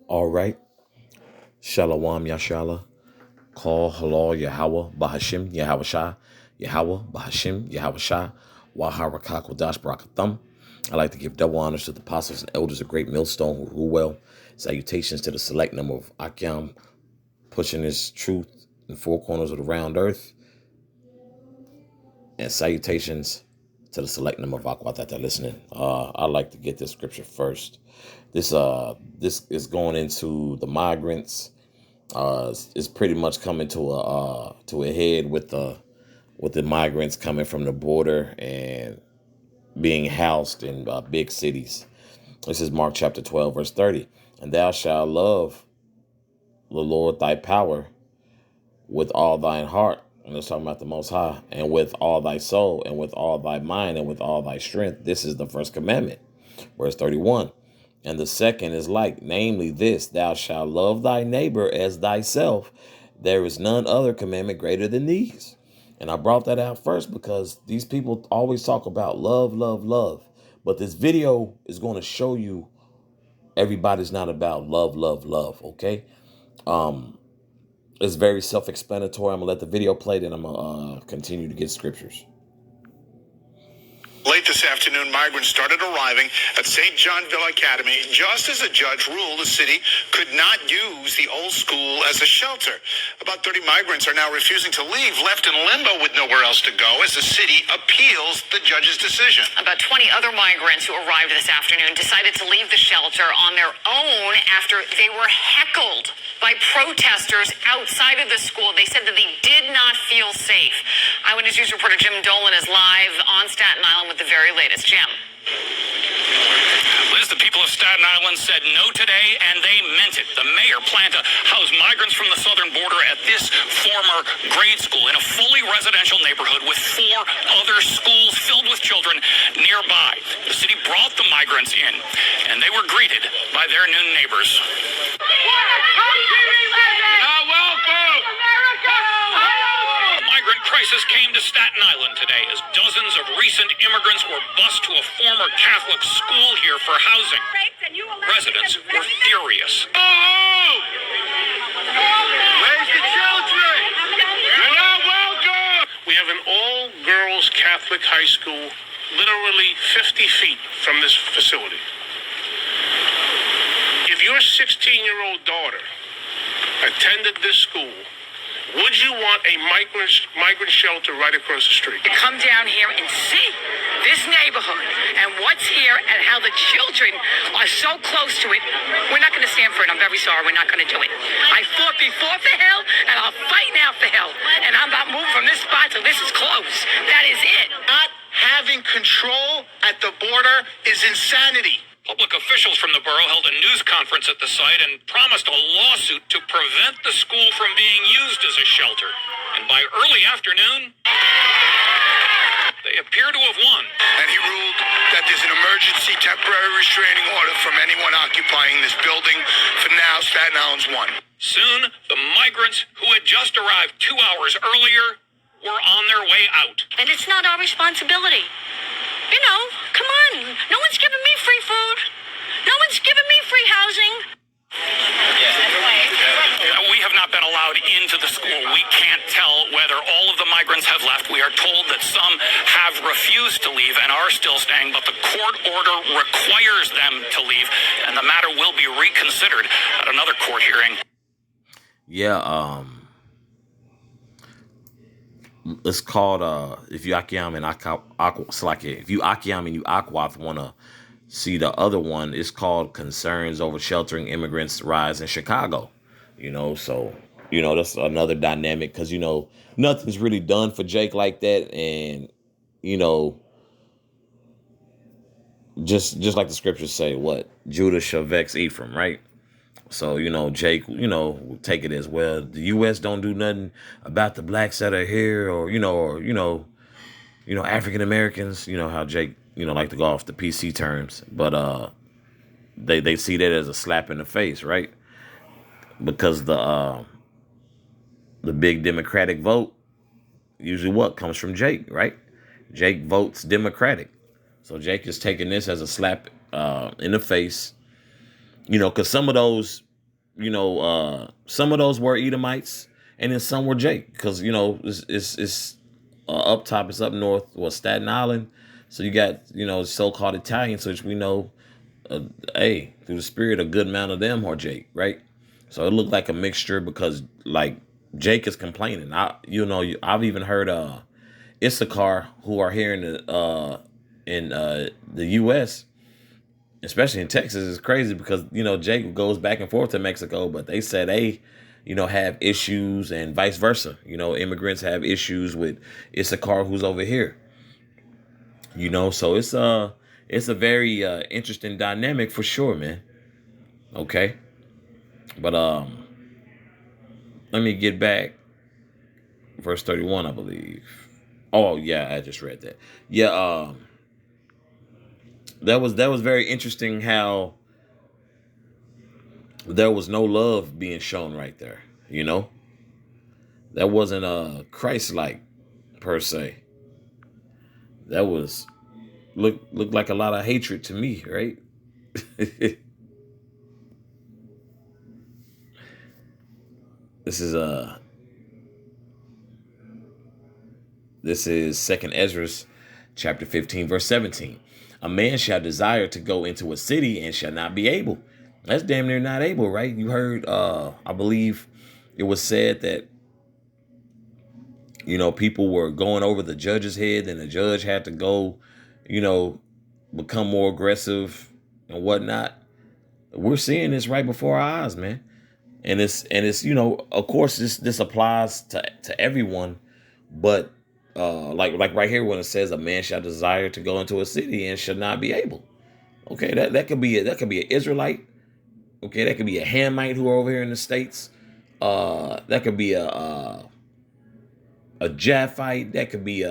All right. Shalom Yashala. Call halal Yahweh Bahashim Yahweh Shah. Yahweh Bahashim Yahweh Shah. Waharakak Wadash Barakathum. I'd like to give double honors to the apostles and elders of Great Millstone who rule well. Salutations to the select number of Akyam, pushing his truth in four corners of the round earth. And salutations to the select number of Aquat that are listening. I'd like to get this scripture first. This is going into the migrants. It's pretty much coming to a head with the migrants coming from the border and being housed in big cities. This is Mark chapter 12, verse 30. And thou shalt love the Lord thy power with all thine heart. And it's talking about the Most High. And with all thy soul, and with all thy mind, and with all thy strength. This is the first commandment. Verse 31. And the second is like, namely this, thou shalt love thy neighbor as thyself. There is none other commandment greater than these. And I brought that out first because these people always talk about love, love, love. But this video is going to show you everybody's not about love, love, love, okay? It's very self-explanatory. I'm going to let the video play, then I'm going to continue to get scriptures. Late this afternoon, migrants started arriving at St. John Villa Academy just as a judge ruled the city could not use the old school as a shelter. About 30 migrants are now refusing to leave, left in limbo with nowhere else to go as the city appeals the judge's decision. About 20 other migrants who arrived this afternoon decided to leave the shelter on their own after they were heckled by protesters outside of the school. They said that they did not feel safe. Eyewitness News reporter Jim Dolan is live on Staten Island with the very latest. Jim. Liz, the people of Staten Island said no today, and they meant it. The mayor planned to house migrants from the southern border at this former grade school in a fully residential neighborhood with 4 other schools filled with children nearby. The city brought the migrants in, and they were greeted by their new neighbors. Migrant crisis came to Staten Island today as dozens of recent immigrants were bused to a former Catholic school here for housing. Residents were furious. Oh! Where's the children? You're not welcome! We have an all-girls Catholic high school literally 50 feet from this facility. If your 16-year-old daughter attended this school, would you want a migrant shelter right across the street? To come down here and see this neighborhood and what's here and how the children are so close to it, we're not going to stand for it. I'm very sorry. We're not going to do it. I fought before for hell, and I'll fight now for hell. And I'm not moving from this spot till this is close. That is it. Not having control at the border is insanity. Public officials from the borough held a news conference at the site and promised a lawsuit to prevent the school from being used as a shelter. And by early afternoon, they appear to have won. And he ruled that there's an emergency temporary restraining order from anyone occupying this building. For now, Staten Island's won. Soon, the migrants who had just arrived 2 hours earlier were on their way out. And it's not our responsibility. You know, come on. No one's giving me free food. No one's giving me free housing. We have not been allowed into the school. We can't tell whether all of the migrants have left. We are told that some have refused to leave and are still staying, but the court order requires them to leave, and the matter will be reconsidered at another court hearing. Yeah, it's called if you Akyam and if you Akyam and you Akwath want to see the other one, it's called Concerns Over Sheltering Immigrants Rise in Chicago. So that's another dynamic because nothing's really done for Jake like that, and just like the scriptures say, what Judah shall vex Ephraim, right? So, Jake, take it as, well, the U.S. don't do nothing about the blacks that are here or African Americans, how Jake, like to go off the PC terms. But they see that as a slap in the face, right? Because the big Democratic vote, usually what comes from Jake, right? Jake votes Democratic. So Jake is taking this as a slap in the face. Because some of those some of those were Edomites, and then some were Jake, because it's up top, it's up north, Staten Island. So you got so-called Italians, which we know, hey, through the spirit, a good amount of them are Jake, right? So it looked like a mixture, because like Jake is complaining. I've even heard Issachar, who are here in the U.S., especially in Texas, is crazy, because Jake goes back and forth to Mexico, but they said they have issues, and vice versa. Immigrants have issues with Issachar, who's over here. So it's a very interesting dynamic for sure, man. Okay, but let me get back. Verse 31, I believe. Oh yeah, I just read that. Yeah, that was very interesting how there was no love being shown right there. That wasn't Christ-like per se. That was looked like a lot of hatred to me, right? This is Second Ezra, chapter 15, verse 17. A man shall desire to go into a city and shall not be able. That's damn near not able, right? You heard, I believe it was said that, people were going over the judge's head, and the judge had to go, become more aggressive and whatnot. We're seeing this right before our eyes, man. And it's of course this applies to everyone, but like right here when it says a man shall desire to go into a city and shall not be able. Okay, that could be an Israelite. Okay, that could be a Hamite who are over here in the States. That could be a Japhite. That could be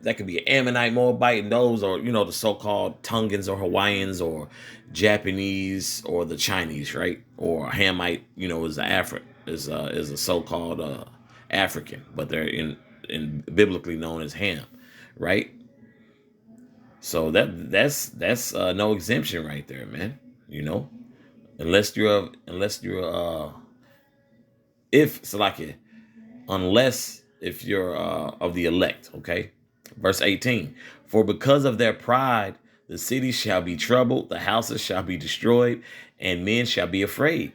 that could be an Ammonite, Moabite, and those are the so-called Tongans or Hawaiians or Japanese or the Chinese, right? Or a Hamite, is a so-called African, but they're in biblically known as Ham, right? So that's no exemption right there, man. Unless you're if you're of the elect, okay? Verse 18, for because of their pride, the city shall be troubled, the houses shall be destroyed, and men shall be afraid.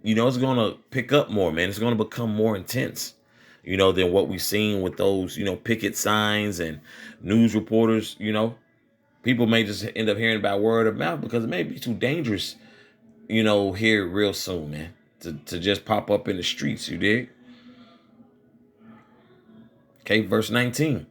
It's going to pick up more, man. It's going to become more intense, than what we've seen with those, picket signs and news reporters. People may just end up hearing about word of mouth because it may be too dangerous, here real soon, man, to just pop up in the streets, you dig? Okay, verse 19.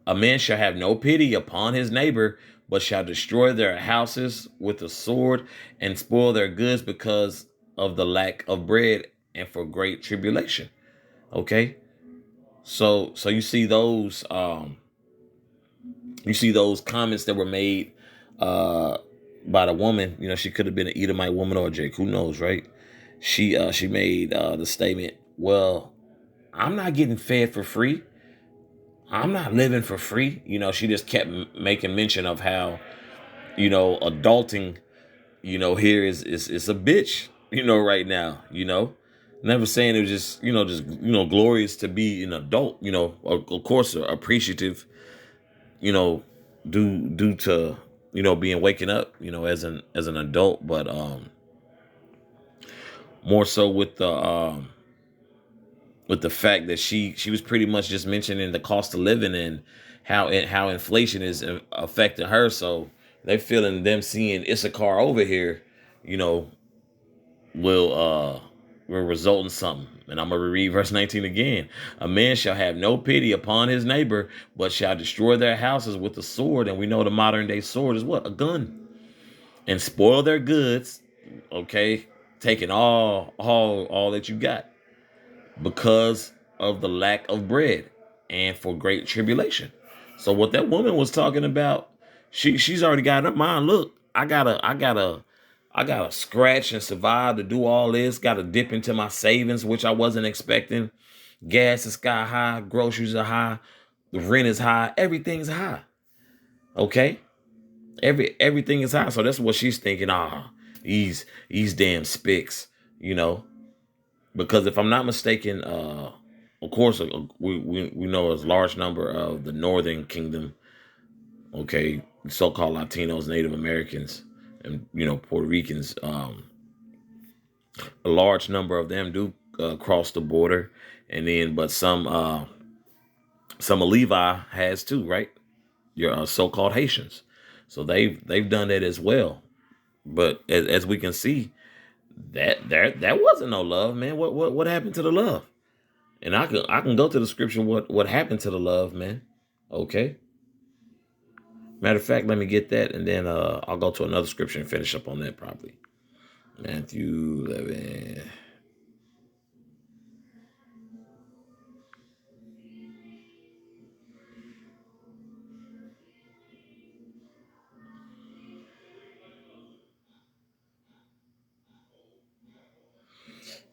A man shall have no pity upon his neighbor, but shall destroy their houses with a sword and spoil their goods because of the lack of bread and for great tribulation. Okay, so you see those comments that were made by the woman. She could have been an Edomite woman or a Jake, who knows, right? She made the statement, well, I'm not getting fed for free. I'm not living for free. She just kept making mention of how, adulting, here is a bitch, right now, never saying it was just, glorious to be an adult, of course, appreciative, due to, being waking up, as an adult, but, more so with the fact that she was pretty much just mentioning the cost of living and how inflation is affecting her. So they're feeling them seeing Issachar over here, will result in something. And I'm going to read verse 19 again. A man shall have no pity upon his neighbor, but shall destroy their houses with a sword. And we know the modern day sword is what? A gun. And spoil their goods. Okay. Taking all that you got, because of the lack of bread and for great tribulation. So what that woman was talking about, she's already got in her mind, look, I gotta scratch and survive to do all this, gotta dip into my savings, which I wasn't expecting. Gas is sky high, groceries are high, the rent is high, everything's high. Okay? Everything is high. So that's what she's thinking. These damn spics, you know. Because if I'm not mistaken, of course, we know a large number of the Northern Kingdom, okay, so-called Latinos, Native Americans, and Puerto Ricans. A large number of them do cross the border, and then but some of Levi has too, right? Your so-called Haitians, so they've done that as well. But as we can see, that wasn't no love, man. What happened to the love? And I can go to the scripture what happened to the love, man. Okay. Matter of fact, let me get that, and then I'll go to another scripture and finish up on that probably. Matthew 11.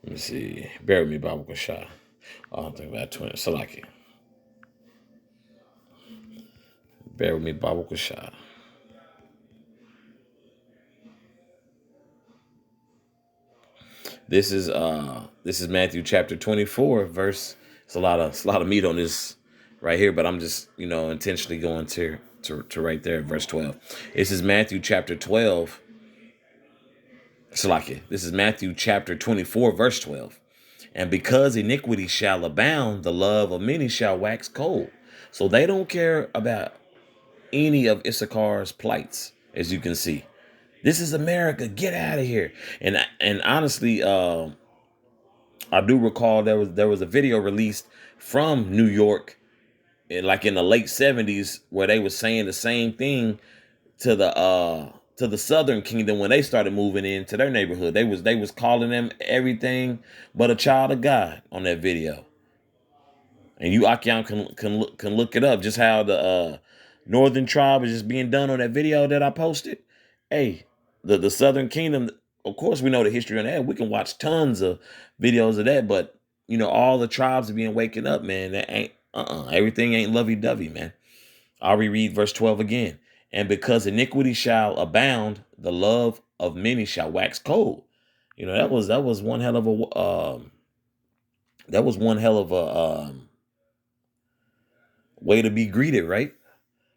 Let me see. Bear with me, Bible Kashah. I don't think about 20. Salaki. Bear with me, Bible Kashah. This is Matthew chapter 24, verse. It's a lot of meat on this right here, but I'm just intentionally going to right there, verse 12. This is Matthew chapter 12. Salaki. This is Matthew chapter 24, verse 12. And because iniquity shall abound, the love of many shall wax cold. So they don't care about any of Issachar's plights, as you can see. This is America. Get out of here. And honestly, I do recall there was a video released from New York, in the late 70s, where they were saying the same thing to the Southern Kingdom when they started moving into their neighborhood. They was calling them everything but a child of God on that video. And you, Akiam, can look it up, just how the Northern tribe is just being done on that video that I posted. Hey, the Southern Kingdom, of course, we know the history on that. We can watch tons of videos of that, but all the tribes are being waking up, man. That ain't everything ain't lovey-dovey, man. I'll reread verse 12 again. And because iniquity shall abound, the love of many shall wax cold. That was one hell of a way to be greeted, right?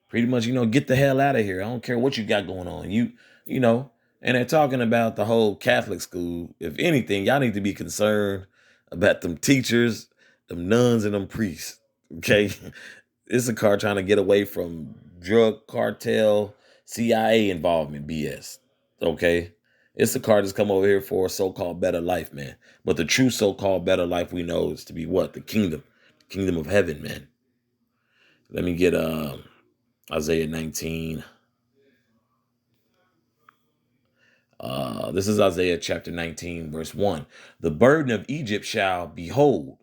Pretty much, get the hell out of here. I don't care what you got going on. And they're talking about the whole Catholic school. If anything, y'all need to be concerned about them teachers, them nuns, and them priests. Okay. Issachar trying to get away from drug cartel, CIA involvement, BS. Okay. Issachar just come over here for a so-called better life, man. But the true so-called better life we know is to be what? The kingdom of heaven, man. Let me get Isaiah 19. This is Isaiah chapter 19, verse 1. The burden of Egypt shall behold.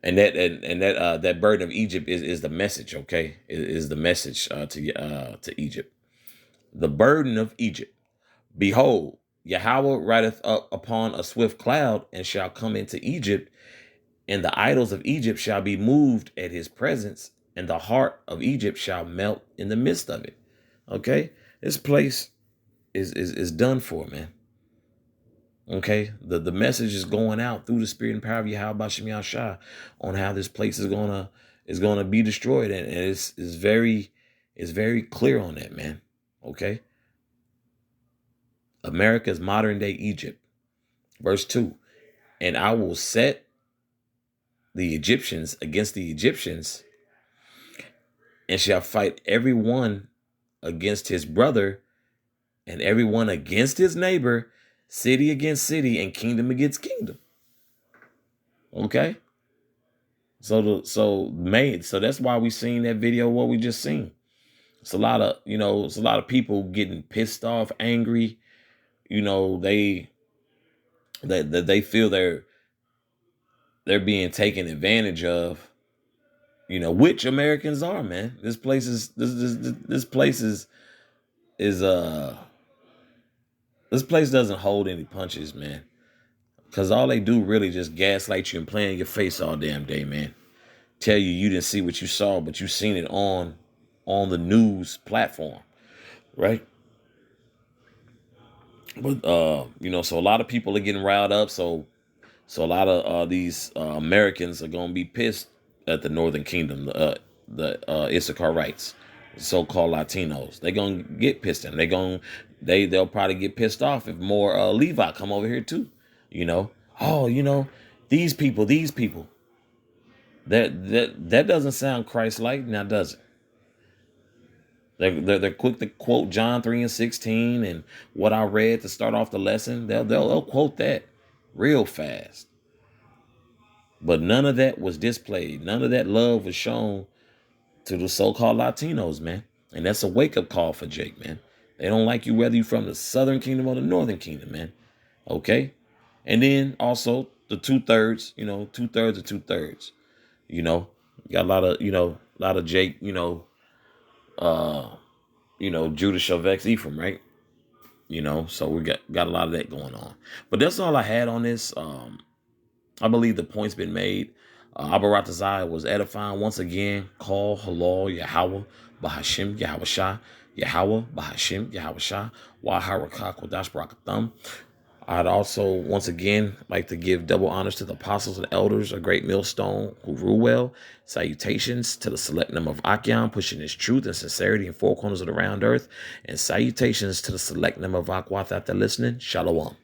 And that burden of Egypt is the message, okay? It is the message to Egypt. The burden of Egypt. Behold, Yahweh rideth up upon a swift cloud and shall come into Egypt, and the idols of Egypt shall be moved at his presence, and the heart of Egypt shall melt in the midst of it. Okay? This place is done for, man. Okay, the message is going out through the spirit and power of Yahweh Bashem Yahshua on how this place is gonna be destroyed, and it's very clear on that, man. Okay, America's modern day Egypt, verse 2, and I will set the Egyptians against the Egyptians, and shall fight every one against his brother, and every one against his neighbor. City against city and kingdom against kingdom. Okay. So that's why we seen that video, what we just seen. It's a lot of people getting pissed off, angry. They feel they're being taken advantage of. Which Americans are, man. This place doesn't hold any punches, man. Because all they do really just gaslight you and play in your face all damn day, man. Tell you didn't see what you saw, but you seen it on the news platform, right? But so a lot of people are getting riled up. So a lot of these Americans are gonna be pissed at the Northern Kingdom, the Issacharites, so-called Latinos. They're gonna get pissed at them. They'll probably get pissed off if more Levi come over here too. Oh, these people. That doesn't sound Christ-like, now does it? They're quick to quote John 3:16 and what I read to start off the lesson. They'll quote that real fast. But none of that was displayed. None of that love was shown to the so-called Latinos, man. And that's a wake-up call for Jake, man. They don't like you whether you're from the Southern Kingdom or the Northern Kingdom, man. Okay? And then also the 2/3, 2/3 of 2/3. Got a lot of Jake, Judas shall vex Ephraim, right? So we got a lot of that going on. But that's all I had on this. I believe the point's been made. Abaratazai was edifying once again. Call halal Yahweh Bahashim Yahweh Shah Yahweh Bahashim Yahweh Shah Waharakah Kodash Barakatham. I'd also once again like to give double honors to the apostles and elders, a great millstone who rule well. Salutations to the select number of Achion, pushing his truth and sincerity in four corners of the round earth. And salutations to the select number of Aquath after listening. Shalom.